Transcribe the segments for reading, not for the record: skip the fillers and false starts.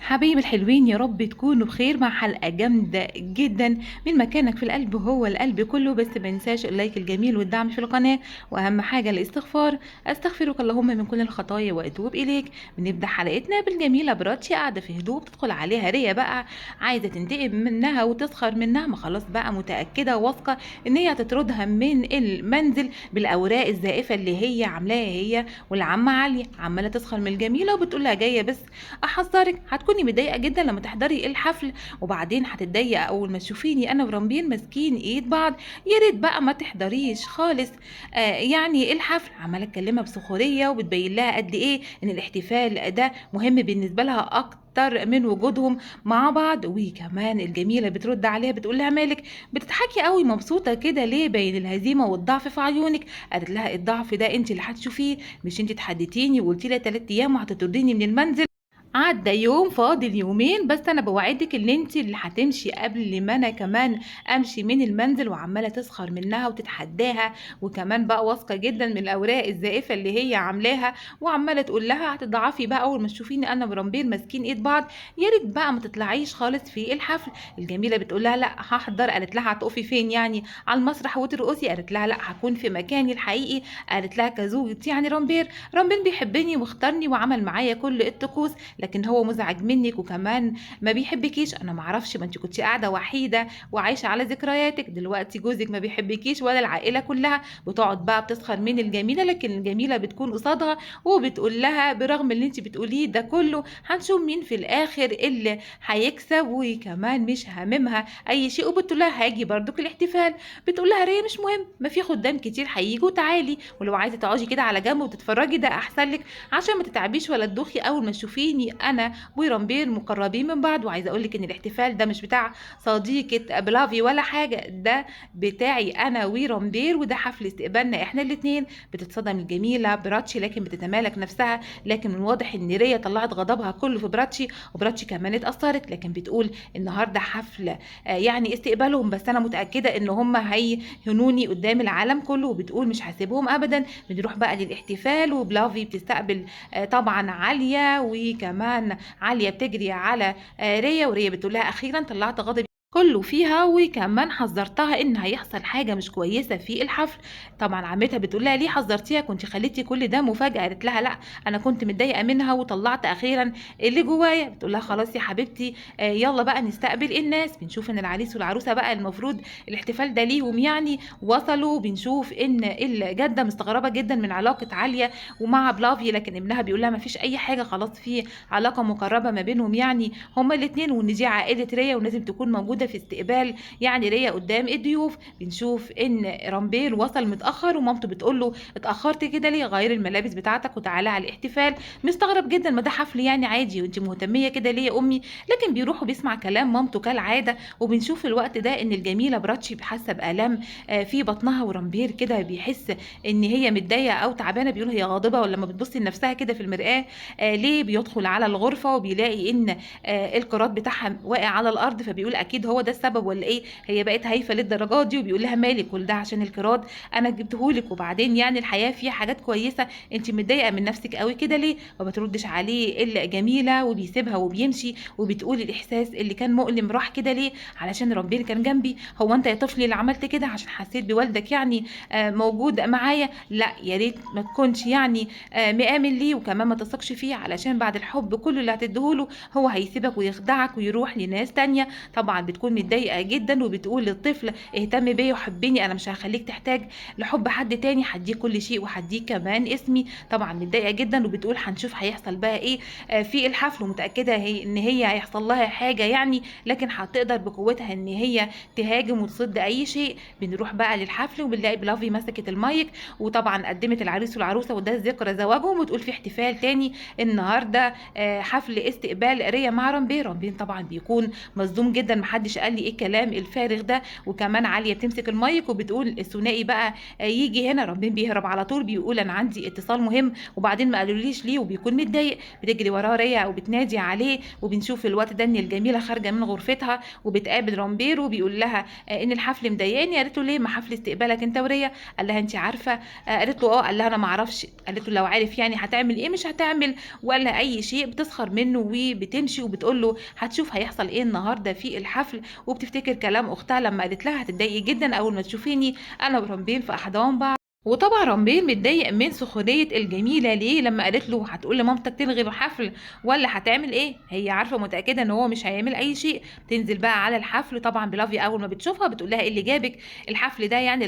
حبايبي الحلوين، يا رب تكونوا بخير مع حلقة جامدة جدا من مكانك في القلب. هو القلب كله، بس ما ننساش اللايك الجميل والدعم في القناة، واهم حاجة الاستغفار. استغفرك اللهم من كل الخطايا واتوب اليك. بنبدأ حلقتنا بالجميلة براتشي قاعدة في هدوء، بتدخل عليها ريا بقى عايزة تنتقم منها وتسخر منها. ما خلاص بقى متأكدة واثقة ان هي هتطردها من المنزل بالاوراق الزائفة اللي هي عاملاها هي والعمة عالية. عمالة تسخر من الجميلة وبتقول لها جاية بس احذرك، هتكوني متضايقه جدا لما تحضري الحفل، وبعدين هتتضايقي اول ما تشوفيني انا ورامبين ماسكين ايد بعض. يا ريت بقى ما تحضريش خالص. يعني الحفل عماله تكلمها بسخريه وبتبين لها قد ايه ان الاحتفال ده مهم بالنسبه لها اكتر من وجودهم مع بعض. وكمان الجميله بترد عليها بتقول لها مالك بتضحكي قوي مبسوطه كده ليه؟ باين الهزيمه والضعف في عيونك. قالت لها الضعف ده انت اللي هتشوفيه، مش انت تحديتيني وقلتي لي 3 ايام وهتطرديني من المنزل. عدى يوم فاضل يومين بس انا بوعدك ان انت اللي هتمشي قبل ما انا كمان امشي من المنزل. وعماله تسخر منها وتتحداها، وكمان بقى واثقه جدا من الاوراق الزائفه اللي هي عاملاها، وعماله تقول لها هتضعفي بقى اول ما تشوفيني انا ورامبير ماسكين ايد بعض. يا ريت بقى ما تطلعيش خالص في الحفل. الجميله بتقول لها لا هحضر. قالت لها هتقفي فين يعني؟ على المسرح وترقصي؟ قالت لها لا هكون في مكاني الحقيقي. قالت لها كزوجة يعني رامبير. رامبير بيحبني واختارني وعمل معايا كل الطقوس، لكن هو مزعج منك وكمان ما بيحبكيش. انا ما اعرفش، ما انت كنتي قاعده وحيده وعايشه على ذكرياتك، دلوقتي جوزك ما بيحبكيش ولا العائله كلها. بتقعد بقى بتسخر من الجميله، لكن الجميله بتكون قصادها وبتقول لها برغم اللي انت بتقوليه ده كله هنشوف مين في الاخر اللي هيكسب، وكمان مش هاممها اي شيء. وبتقول لها هاجي برضك الاحتفال. بتقول لها ريا مش مهم، ما في خدام كتير هيجوا، تعالي ولو عايزه تقعدي كده على جنب وتتفرجي ده احسن لك عشان ما تتعبيش ولا تدوخي اول ما تشوفيني انا ورامبير مقربين من بعض. وعايزه اقول لك ان الاحتفال ده مش بتاع صديقه بلافي ولا حاجه، ده بتاعي انا ورامبير، وده حفل استقبالنا احنا الاثنين. بتتصدم الجميله براتشي لكن بتتمالك نفسها، لكن من واضح ان ريا طلعت غضبها كله في براتشي، وبراتشي كمان اتاثرت. لكن بتقول النهارده حفل يعني استقبالهم، بس انا متاكده ان هم هيهنوني قدام العالم كله، وبتقول مش هسيبهم ابدا. بنروح بقى للاحتفال وبلافي بتستقبل طبعا عاليه، وكمان عاليه بتجري على ريا، وريا بتقول لها اخيرا طلعت غضبي كله فيها، وكمان حذرتها ان هيحصل حاجه مش كويسه في الحفل. طبعا عمتها بتقول لها ليه حذرتيها؟ كنت خليتي كل ده مفاجاه. قالت لها لا انا كنت متضايقه منها وطلعت اخيرا اللي جوايا. بتقول لها خلاص يا حبيبتي يلا بقى نستقبل الناس. بنشوف ان العريس والعروسه بقى المفروض الاحتفال ده ليهم يعني وصلوا. بنشوف ان الجده مستغربه جدا من علاقه عاليه ومع بلافي، لكن ابنها بيقول لها ما فيش اي حاجه، خلاص في علاقه مقربه ما بينهم يعني هما الاثنين، وان دي عائله ريا ولازم تكون موجوده في استقبال يعني ريا قدام الضيوف. بنشوف ان رامبير وصل متاخر، ومامته بتقول له اتاخرت كده ليه؟ غير الملابس بتاعتك وتعالى على الاحتفال. مستغرب جدا، ما ده حفل يعني عادي وانت مهتميه كده ليه يا امي؟ لكن بيروح وبيسمع كلام مامته كالعاده. وبنشوف في الوقت ده ان الجميله براتشي حاسه بالام في بطنها، ورامبير كده بيحس ان هي متضايقه او تعبانه، بيقول هي غاضبه. ولما بتبص لنفسها كده في المرآة ليه؟ بيدخل على الغرفه وبيلاقي ان القراط بتاعها واقع على الارض، فبيقول اكيد هو ده السبب ولا ايه؟ هي بقت هايفه للدرجات دي؟ وبيقول لها مالك؟ كل ده عشان القراط انا جبتهولك، وبعدين يعني الحياه فيها حاجات كويسه، انت متضايقه من نفسك قوي كده ليه؟ ما بتردش عليه الا جميله، وبيسيبها وبيمشي. وبتقول الاحساس اللي كان مؤلم راح كده ليه؟ علشان ربنا كان جنبي. هو انت يا طفلي اللي عملت كده عشان حسيت بوالدك يعني موجود معايا؟ لا يا ريت ما تكونش يعني مآمن ليه وكمان ما تثقش فيه، علشان بعد الحب كله اللي هتديهوله هو هيسيبك ويخدعك ويروح لناس تانية. طبعا بتكون متضايقه جدا، وبتقول للطفل اهتم بيا وحبني، انا مش هخليك تحتاج لحب حد تاني، هديك كل شيء وهديك كمان اسمي. طبعا متضايقه جدا، وبتقول هنشوف هيحصل بقى ايه في الحفل، ومتاكده ان هي هيحصل لها حاجه يعني، لكن هتقدر بقوتها ان هي تهاجم وتصد اي شيء. بنروح بقى للحفل وبنلاقي بلافي مسكت المايك، وطبعا قدمت العريس والعروسه وده ذكرى زواجهم، وتقول في احتفال تاني النهارده حفل استقبال ريا مع رامبين. رامبين طبعا بيكون مصدوم جدا، محدش محدش قال لي ايه الكلام الفارغ ده. وكمان عاليه بتمسك المايك وبتقول الثنائي بقى يجي هنا. رامبين بيهرب على طول بيقول انا عندي اتصال مهم وبعدين ما قالوليش ليه وبيكون متضايق. بتجري وراه ريا وبتنادي عليه. وبنشوف في الوقت ده ان الجميله خارجه من غرفتها وبتقابل رامبير وبيقول لها ان الحفل مضايقاني. قالت له ليه؟ ما حفل استقبالك انت وريا. قال لها انت عارفه؟ قالت له اه. قال لها انا ما اعرفش. قالت له لو عارف يعني هتعمل ايه؟ مش هتعمل ولا اي شيء. بتسخر منه وبتمشي وبتقول له هتشوف هيحصل ايه النهارده في الحفل. وبتفتكر كلام اختها لما قالت لها هتتضايقي جدا اول ما تشوفيني انا ورامبين في احضان بعض. وطبعا رامبين متضايق من سخرية الجميلة ليه لما قالت له هتقول لمامتك تلغي الحفل ولا هتعمل ايه. هي عارفة متأكدة ان هو مش هيعمل اي شيء. تنزل بقى على الحفل. طبعا بلافي اول ما بتشوفها بتقول لها ايه اللي جابك الحفل ده يعني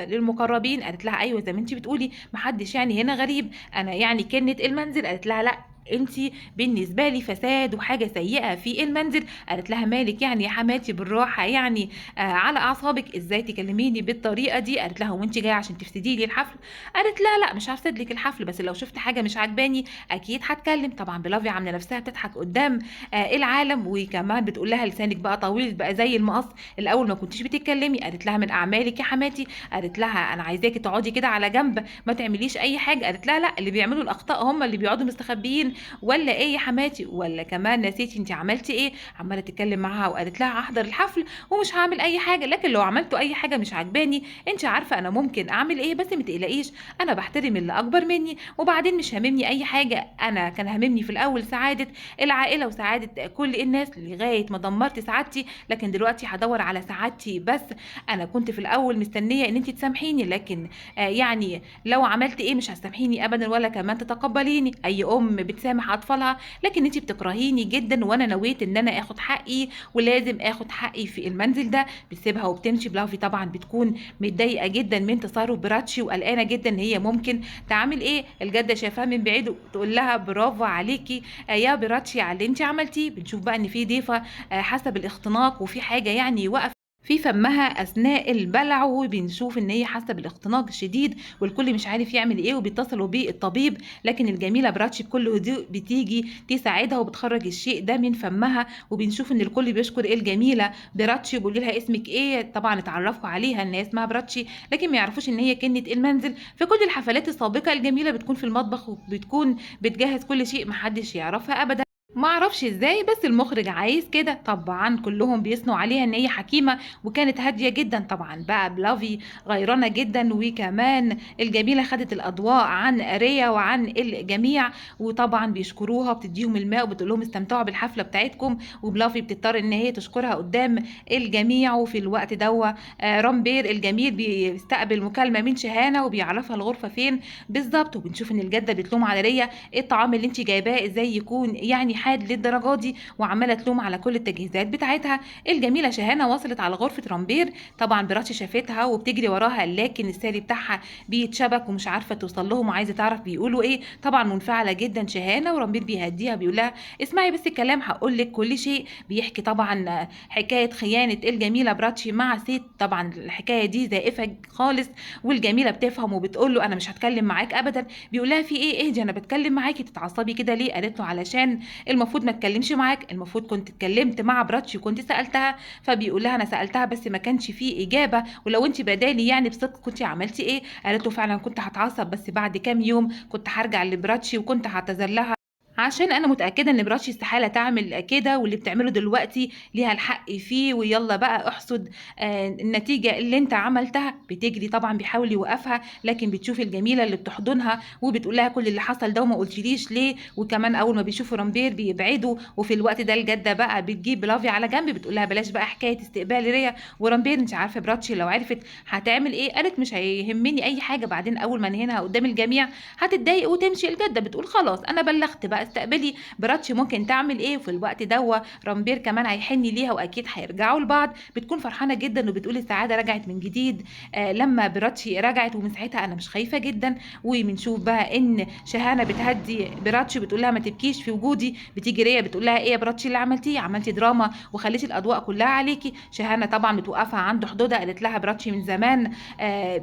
للمقربين. قالت لها ايوه زي ما انت بتقولي محدش يعني هنا غريب. انا يعني كنت المنزل. قالت لها لا انتي بالنسبه لي فساد وحاجه سيئه في المنزل. قالت لها مالك يعني يا حماتي بالراحه يعني على اعصابك ازاي تكلميني بالطريقه دي. قالت لها هو انت جايه عشان تفسدي لي الحفل؟ قالت لا مش هفسد لك الحفل بس لو شفت حاجه مش عاجباني اكيد هتكلم. طبعا بلافي عامله نفسها بتضحك قدام العالم. وكمان بتقول لها لسانك بقى طويل بقى زي المقص الاول ما كنتيش بتتكلمي. قالت لها من اعمالك يا حماتي. قالت لها انا عايزاكي تقعدي كده على جنب ما تعمليش اي حاجه. قالت لها لا اللي بيعملوا الاخطاء هم اللي بيقعدوا مستخبيين ولا ايه يا حماتي؟ ولا كمان نسيتي انت عملتي ايه؟ عماله تتكلم معاها وقالت لها هحضر الحفل ومش هعمل اي حاجه لكن لو عملتوا اي حاجه مش عاجباني انت عارفه انا ممكن اعمل ايه. بس ما تقلقيش انا بحترم اللي اكبر مني وبعدين مش هاممني اي حاجه. انا كان هاممني في الاول سعاده العائله وسعاده كل الناس لغايه ما دمرت سعادتي لكن دلوقتي هدور على سعادتي بس. انا كنت في الاول مستنيه ان انت تسامحيني لكن يعني لو عملت ايه مش هتسامحيني ابدا ولا كمان تتقبليني. اي ام بتسامح اطفالها لكن انت بتكرهيني جدا وانا نويت ان انا اخد حقي ولازم اخد حقي في المنزل ده. بتسيبها وبتمشي. بلافي طبعا بتكون متضايقه جدا من تصرف براتشي وقلقانه جدا ان هي ممكن تعمل ايه. الجده شايفاها من بعيد وتقول لها برافو عليكي يا براتشي على اللي انت عملتيه. بنشوف بقى ان في ضيفه حسب الاختناق وفي حاجه يعني وقف في فمها اثناء البلع وبنشوف ان هي حاسه بالاختناق الشديد والكل مش عارف يعمل ايه وبيتصلوا بالطبيب. لكن الجميله براتشي بكل هدوء بتيجي تساعدها وبتخرج الشيء ده من فمها. وبنشوف ان الكل بيشكر الجميله براتشي وبيقول لها اسمك ايه. طبعا اتعرفوا عليها ان اسمها براتشي لكن ما يعرفوش ان هي كانت المنزل. في كل الحفلات السابقه الجميله بتكون في المطبخ وبتكون بتجهز كل شيء محدش يعرفها ابدا. ما اعرفش ازاي بس المخرج عايز كده. طبعا كلهم بيثنوا عليها ان هي حكيمه وكانت هاديه جدا. طبعا بقى بلافي غيرانه جدا وكمان الجميله خدت الاضواء عن ريا وعن الجميع وطبعا بيشكروها وبتديهم الماء وبتقول لهم استمتعوا بالحفله بتاعتكم. وبلافي بتضطر ان هي تشكرها قدام الجميع. وفي الوقت ده رامبير الجميل بيستقبل مكالمه من شهانه وبيعرفها الغرفه فين بالظبط. وبنشوف ان الجده بتلوم على ريا ايه الطعام اللي انت جايباه ازاي يكون يعني حاد للدرجه دي وعماله تلوم على كل التجهيزات بتاعتها. الجميله شهانه وصلت على غرفه رامبير. طبعا براتشي شافتها وبتجري وراها لكن الساري بتاعها بيتشبك ومش عارفه توصل لهم وعايزه تعرف بيقولوا ايه. طبعا منفعله جدا شهانه ورامبير بيهديها بيقول لها اسمعي بس الكلام هقول لك كل شيء. بيحكي طبعا حكايه خيانه الجميله براتشي مع سيت. طبعا الحكايه دي زائفه خالص والجميله بتفهم وبتقول له انا مش هتكلم معاك ابدا. بيقول لها في ايه اهدي انا بتكلم معاكي تتعصبي كده ليه؟ قالت له علشان المفروض ما اتكلمش معاك المفروض كنت اتكلمت مع براتشي وكنت سالتها. فبيقول لها انا سالتها بس ما كانش فيه اجابه ولو انت بدالي يعني بصدق كنت عملتي ايه؟ قالت له فعلا كنت هتعصب بس بعد كام يوم كنت هرجع لبراتشي وكنت هعتذر لها عشان انا متاكده ان براتشي استحاله تعمل كده واللي بتعمله دلوقتي ليها الحق فيه ويلا بقى احصد النتيجه اللي انت عملتها. بتجري طبعا بيحاول يوقفها لكن بتشوف الجميله اللي بتحضنها وبتقول لها كل اللي حصل ده وما قلتليش ليه. وكمان اول ما بيشوفوا رامبير بيبعدوا. وفي الوقت ده الجده بقى بتجيب بلافي على جنب بتقول لها بلاش بقى حكايه استقبال ريا ورامبير انت عارفه براتشي لو عرفت هتعمل ايه. قالت مش هيهمني اي حاجه بعدين اول ما نهينها قدام الجميع هتتضايق وتمشي. الجده بتقول خلاص انا بلغت بقى استقبلي براتشي ممكن تعمل ايه. وفي الوقت ده رامبير كمان هيحن ليها واكيد هيرجعوا لبعض. بتكون فرحانه جدا وبتقول السعاده رجعت من جديد لما براتشي رجعت ومن ساعتها انا مش خايفه جدا. وبنشوف بقى ان شهانه بتهدي براتشي بتقول لها ما تبكيش في وجودي. بتيجي ريا بتقول لها ايه يا براتشي اللي عملتيه؟ عملتي دراما وخليتي الاضواء كلها عليكي. شهانه طبعا بتوقفها عند حدودها. قالت لها براتشي من زمان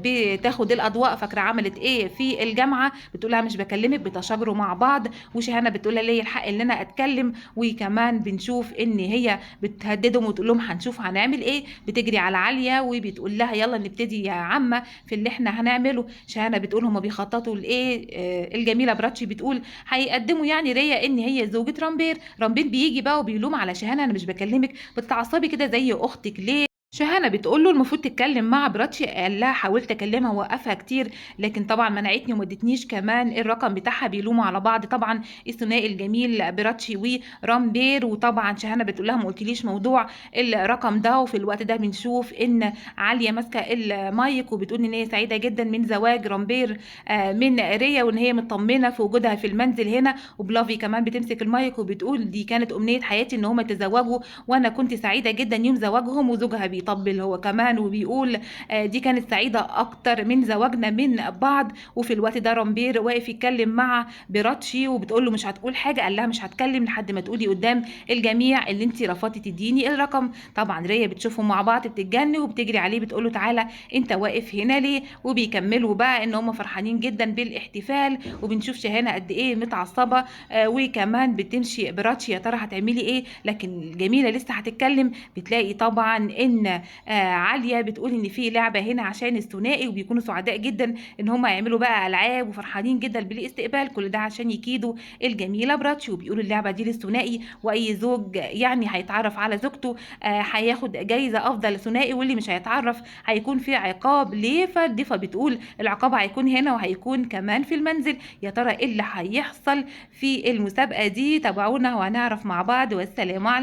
بتاخد الاضواء فاكره عملت ايه في الجامعه. بتقول لها مش بكلمك بتشاجروا مع بعض. وشهانه شهانة بتقول لها ليا الحق ان انا اتكلم، وكمان بنشوف ان هي بتهددهم وتقول لهم هنشوف هنعمل ايه. بتجري على عالية وبتقول لها يلا نبتدي يا عمة في اللي احنا هنعمله. شهانة بتقول هما بيخططوا لايه. الجميلة براتشي بتقول هيقدموا يعني ريا ان هي زوجة رامبير. رامبير بيجي بقى وبيلوم على شهانة انا مش بكلمك، بتتعصبي كده زي اختك ليه. شهانة بتقول له المفروض تتكلم مع براتشي. قال لها حاولت اكلمها ووقفها كتير لكن طبعا منعتني وما ادتنيش كمان الرقم بتاعها. بيلوموا على بعض طبعا الثنائي الجميل براتشي ورامبير. وطبعا شهانة بتقول لها ما قلتليش موضوع الرقم ده. وفي الوقت ده بنشوف ان عالية ماسكة المايك وبتقول ان هي سعيدة جدا من زواج رامبير من ريا، وان هي مطمنة في وجودها في المنزل هنا. وبلافي كمان بتمسك المايك وبتقول دي كانت امنية حياتي ان هم يتزوجوا، وانا كنت سعيدة جدا يوم زواجهم. وزوجها بيطبل هو كمان وبيقول دي كانت سعيدة أكتر من زواجنا من بعض. وفي الوقت ده رامبير واقف يتكلم مع براتشي وبتقول له مش هتقول حاجة. قال لها مش هتكلم لحد ما تقولي قدام الجميع اللي انت رفضتي تديني الرقم. طبعا ريا بتشوفهم مع بعض بتتجن وبتجري عليه بتقول له تعالى انت واقف هنا ليه. وبيكملوا بقى ان هم فرحانين جدا بالاحتفال. وبنشوف شهانة قد ايه متعصبة وكمان بتمشي براتشي يا ترى هتعملي ايه. لكن الجميلة لسه هتتكلم بتلاقي طبعا ان عالية بتقول ان في لعبة هنا عشان الثنائي وبيكونوا سعداء جدا ان هم يعملوا بقى العاب وفرحانين جدا بالاستقبال. كل ده عشان يكيدوا الجميلة براتشي وبيقولوا اللعبة دي للثنائي واي زوج يعني هيتعرف على زوجته هياخد جايزة افضل ثنائي، واللي مش هيتعرف هيكون في عقاب ليه فردي. فبتقول العقاب هيكون هنا وهيكون كمان في المنزل. يا ترى ايه اللي هيحصل في المسابقة دي؟ تابعونا وهنعرف مع بعض. والسلام عليكم.